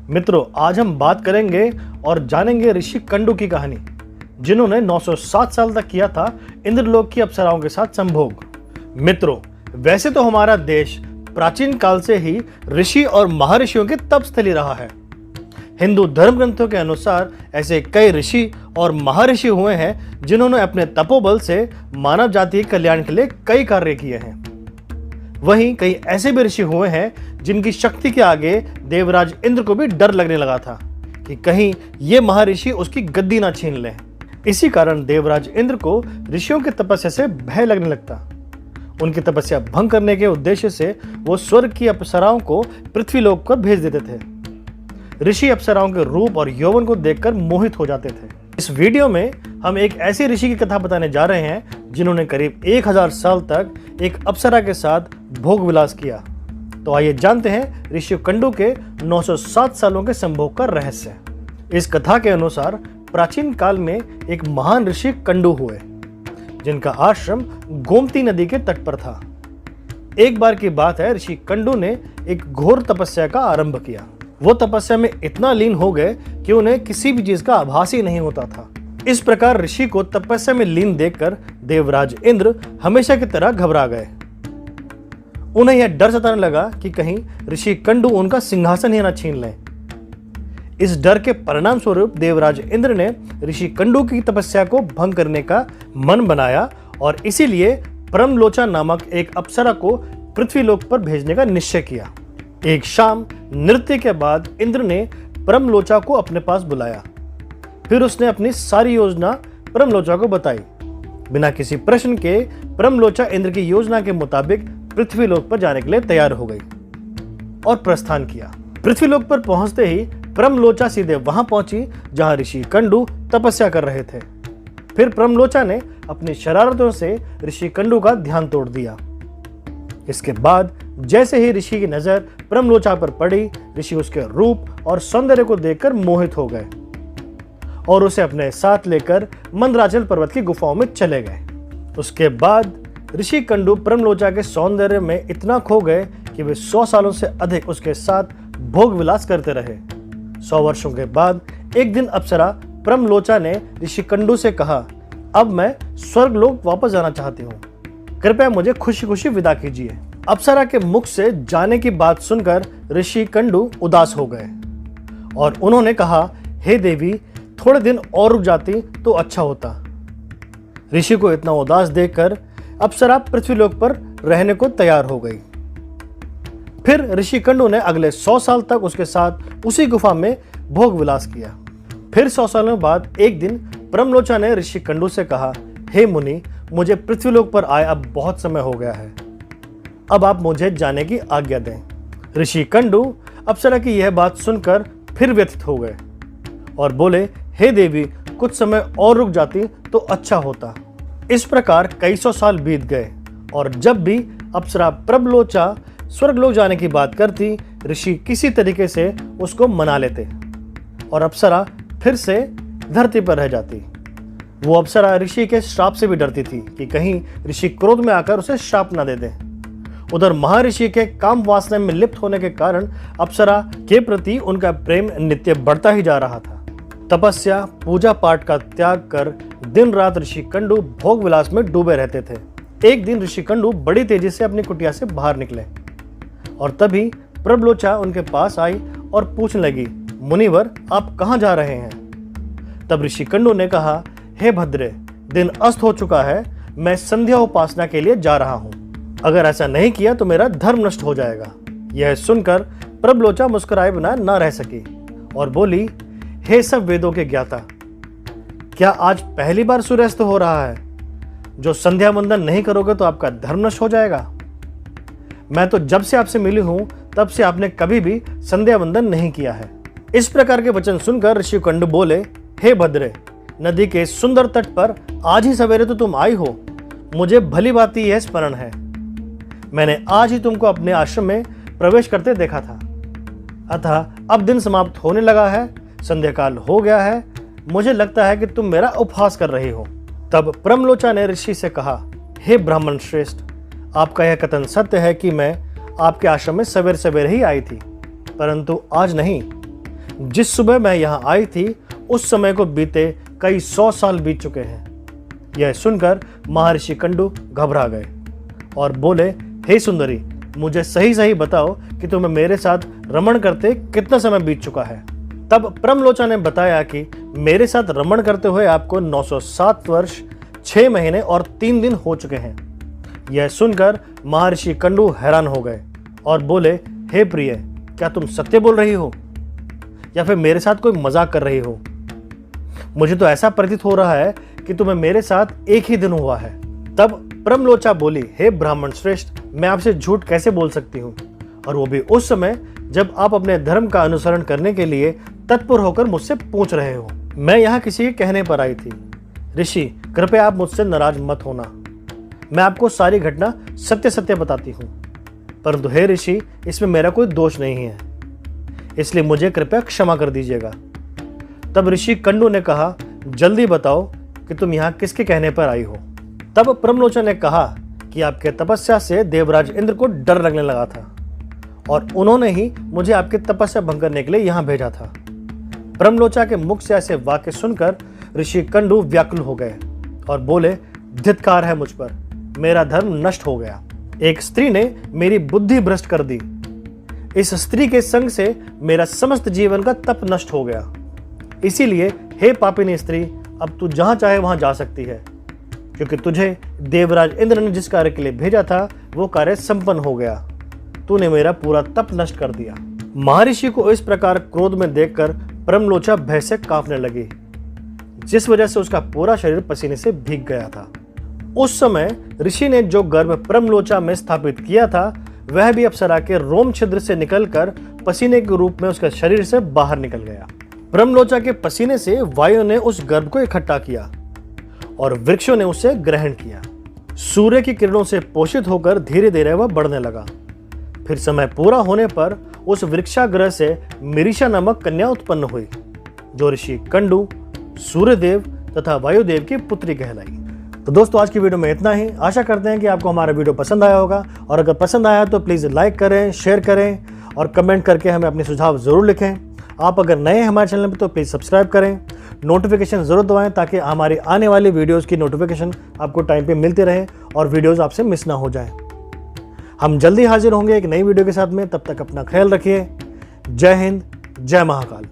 मित्रों, आज हम बात करेंगे और जानेंगे ऋषि कंडू की कहानी, जिन्होंने 907 साल तक किया था इंद्रलोक की अप्सराओं के साथ संभोग। मित्रों, वैसे तो हमारा देश प्राचीन काल से ही ऋषि और महर्षियों की तपस्थली रहा है। हिंदू धर्म ग्रंथों के अनुसार ऐसे कई ऋषि और महर्षि हुए हैं जिन्होंने अपने तपोबल से मानव जाति के कल्याण के लिए कई कार्य किए हैं। वहीं कई ऐसे भी ऋषि हुए हैं जिनकी शक्ति के आगे देवराज इंद्र को भी डर लगने लगा था कि कहीं ये महर्षि उसकी गद्दी ना छीन लें। इसी कारण देवराज इंद्र को ऋषियों की तपस्या से भय लगने लगता। उनकी तपस्या भंग करने के उद्देश्य से वो स्वर्ग की अप्सराओं को पृथ्वीलोक पर भेज देते थे। ऋषि अप्सराओं के रूप और यौवन को देखकर मोहित हो जाते थे। इस वीडियो में हम एक ऐसे ऋषि की कथा बताने जा रहे हैं जिन्होंने करीब 1000 साल तक एक अप्सरा के साथ भोग विलास किया। तो आइए जानते हैं ऋषि कंडू के 907 सालों के संभोग का रहस्य। इस कथा के अनुसार प्राचीन काल में एक महान ऋषि कंडू हुए, जिनका आश्रम गोमती नदी के तट पर था। एक बार की बात है, ऋषि कंडू ने एक घोर तपस्या का आरंभ किया। वो तपस्या में इतना लीन हो गए कि उन्हें किसी भी चीज का आभास ही नहीं होता था। इस प्रकार ऋषि को तपस्या में लीन देखकर देवराज इंद्र हमेशा की तरह घबरा गए। उन्हें यह डर सताने लगा कि कहीं ऋषि कंडू उनका सिंहासन ही न छीन लें। इस डर के परिणाम स्वरूप देवराज इंद्र ने ऋषि कंडू की तपस्या को भंग करने का मन बनाया और इसीलिए परमलोचा नामक एक अप्सरा को पृथ्वीलोक पर भेजने का निश्चय किया। एक शाम नृत्य के बाद इंद्र ने परमलोचा को अपने पास बुलाया। फिर उसने अपनी सारी योजना परमलोचा को बताई। बिना किसी प्रश्न के परमलोचा इंद्र की योजना के मुताबिक पृथ्वीलोक पर जाने के लिए तैयार हो गई और प्रस्थान किया। पृथ्वीलोक पर पहुंचते ही परमलोचा सीधे वहां पहुंची जहां ऋषि कंडू तपस्या कर रहे थे। फिर परमलोचा ने अपनी शरारतों से ऋषि कंडू का ध्यान तोड़ दिया। इसके बाद जैसे ही ऋषि की नजर परमलोचा पर पड़ी, ऋषि उसके रूप और सौंदर्य को देखकर मोहित हो गए और उसे अपने साथ लेकर मंदराचल पर्वत की गुफाओं में चले गए। उसके बाद ऋषि कंडू परमलोचा के सौंदर्य में इतना खो गए कि वे 100 सालों से अधिक उसके साथ भोग विलास करते रहे। 100 वर्षों के बाद एक दिन अप्सरा परमलोचा ने ऋषि कंडू से कहा, अब मैं स्वर्गलोक वापस जाना चाहती हूँ, कृपया मुझे खुशी खुशी विदा कीजिए। अप्सरा के मुख से जाने की बात सुनकर ऋषि कंडू उदास हो गए और उन्होंने कहा, हे देवी, थोड़े दिन और रुक जाती तो अच्छा होता। ऋषि को इतना उदास देखकर अप्सरा पृथ्वीलोक पर रहने को तैयार हो गई। फिर ऋषि कंडू ने अगले 100 साल तक उसके साथ उसी गुफा में भोग विलास किया। फिर 100 सालों बाद एक दिन परमलोचा ने ऋषि कंडू से कहा, हे मुनि, मुझे पृथ्वीलोक पर आए अब बहुत समय हो गया है। अब आप मुझे जाने की आज्ञा दें। ऋषि कंडू अप्सरा की यह बात सुनकर फिर व्यथित हो गए और बोले, हे देवी, कुछ समय और रुक जाती तो अच्छा होता। इस प्रकार कई 100 साल बीत गए और जब भी अप्सरा परमलोचा स्वर्गलोक जाने की बात करती, ऋषि किसी तरीके से उसको मना लेते और अप्सरा फिर से धरती पर रह जाती। वो अप्सरा ऋषि के श्राप से भी डरती थी कि कहीं ऋषि क्रोध में आकर उसे श्राप ना दे दें। उधर महर्षि के काम वासना में लिप्त होने के कारण अप्सरा के प्रति उनका प्रेम नित्य बढ़ता ही जा रहा था। तपस्या पूजा पाठ का त्याग कर दिन रात ऋषि कंडू भोग विलास में डूबे रहते थे। एक दिन ऋषि कंडू बड़ी तेजी से अपनी कुटिया से बाहर निकले और तभी परमलोचा उनके पास आई और पूछने लगी, मुनिवर, आप कहाँ जा रहे हैं? तब ऋषि कंडू ने कहा, हे भद्रे, दिन अस्त हो चुका है, मैं संध्या उपासना के लिए जा रहा हूँ। अगर ऐसा नहीं किया तो मेरा धर्म नष्ट हो जाएगा। यह सुनकर परमलोचा मुस्कुराए बिना न रह सकी और बोली, हे सब वेदों के ज्ञाता, क्या आज पहली बार सूर्यास्त हो रहा है? जो संध्या वंदन नहीं करोगे तो आपका धर्म नष्ट हो जाएगा। मैं तो जब से आपसे मिली हूं तब से आपने कभी भी संध्या वंदन नहीं किया है। इस प्रकार के वचन सुनकर ऋषि कंडू बोले, हे भद्रे, नदी के सुंदर तट पर आज ही सवेरे तो तुम आई हो। मुझे भली भांति यह स्मरण है, मैंने आज ही तुमको अपने आश्रम में प्रवेश करते देखा था। अतः अब दिन समाप्त होने लगा है, संध्या काल हो गया है, मुझे लगता है कि तुम मेरा उपहास कर रही हो। तब परमलोचा ने ऋषि से कहा, हे ब्राह्मण श्रेष्ठ, आपका यह कथन सत्य है कि मैं आपके आश्रम में सवेरे सवेरे ही आई थी, परंतु आज नहीं। जिस सुबह मैं यहाँ आई थी उस समय को बीते कई 100 साल बीत चुके हैं। यह सुनकर महर्षि कंडू घबरा गए और बोले, हे सुंदरी, मुझे सही सही बताओ कि तुम्हें मेरे साथ रमण करते कितना समय बीत चुका है। तब प्रमलोचा ने बताया कि मेरे साथ रमण करते हुए आपको 907 वर्ष 6 महीने और 3 दिन हो चुके हैं। यह सुनकर महर्षि कंडू हैरान हो गए और बोले, हे प्रिय, क्या तुम सत्य बोल रही हो या फिर मेरे साथ कोई मजाक कर रही हो? मुझे तो ऐसा प्रतीत हो रहा है कि तुम्हें मेरे साथ एक ही दिन हुआ है। तब प्रमलोचा बोली, हे ब्राह्मण श्रेष्ठ, मैं आपसे झूठ कैसे बोल सकती हूँ, और वो भी उस समय जब आप अपने धर्म का अनुसरण करने के लिए तत्पर होकर मुझसे पूछ रहे हो। मैं यहाँ किसी के कहने पर आई थी। ऋषि, कृपया आप मुझसे नाराज मत होना, मैं आपको सारी घटना सत्य सत्य बताती हूँ, परंतु हे ऋषि, इसमें मेरा कोई दोष नहीं है, इसलिए मुझे कृपया क्षमा कर दीजिएगा। तब ऋषि कंडू ने कहा, जल्दी बताओ कि तुम यहाँ किसके कहने पर आई हो। तब प्रमलोचा ने कहा कि आपके तपस्या से देवराज इंद्र को डर लगने लगा था और उन्होंने ही मुझे आपकी तपस्या भंग करने के लिए यहाँ भेजा था। प्रमलोचा के मुख से ऐसे वाक्य सुनकर ऋषि कंडू व्याकुल हो गए और बोले, धिक्कार है मुझ पर, मेरा धर्म नष्ट हो गया। एक स्त्री ने मेरी बुद्धि भ्रष्ट कर दी। इस स्त्री के संग से मेरा समस्त जीवन का तप नष्ट हो गया। इसीलिए हे पापिनी स्त्री, अब तू जहां चाहे वहां जा सकती है, क्योंकि तुझे देवराज इंद्र ने जिस कार्य के लिए भेजा था वो कार्य संपन्न हो गया। तूने मेरा पूरा तप नष्ट कर दिया। महर्षि को इस प्रकार क्रोध में देखकर प्रमलोचा भय से कांपने लगी, जिस वजह से उसका पूरा शरीर पसीने से भीग गया था। उस समय ऋषि ने जो गर्भ प्रमलोचा में स्थापित किया था वह भी अप्सरा के रोम छिद्र से निकलकर पसीने के रूप में उसके शरीर से बाहर निकल गया। प्रमलोचा के पसीने से वायु ने उस गर्भ को इकट्ठा किया और वृक्षों ने उसे ग्रहण किया। सूर्य की किरणों से पोषित होकर धीरे धीरे वह बढ़ने लगा। फिर समय पूरा होने पर उस वृक्षाग्रह से मिरिशा नामक कन्या उत्पन्न हुई, जो ऋषि कंडू, सूर्यदेव तथा वायुदेव की पुत्री कहलाई। तो दोस्तों, आज की वीडियो में इतना ही। आशा करते हैं कि आपको हमारा वीडियो पसंद आया होगा, और अगर पसंद आया तो प्लीज़ लाइक करें, शेयर करें और कमेंट करके हमें अपने सुझाव ज़रूर लिखें। आप अगर नए हैं हमारे चैनल पर तो प्लीज़ सब्सक्राइब करें, नोटिफिकेशन ज़रूर दबाएं ताकि हमारी आने वाली वीडियोज़ की नोटिफिकेशन आपको टाइम पे मिलती रहे और वीडियोज़ आपसे मिस ना हो जाएं। हम जल्दी हाजिर होंगे एक नई वीडियो के साथ में। तब तक अपना ख्याल रखिए। जय हिंद, जय महाकाल।